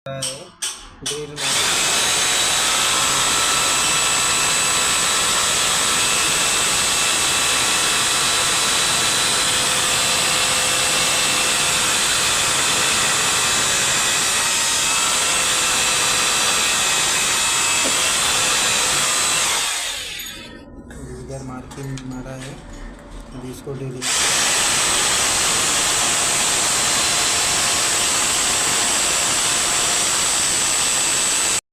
है ड्रिल इधर मार्किंग मारा है, अभी इसको ड्रिलिंग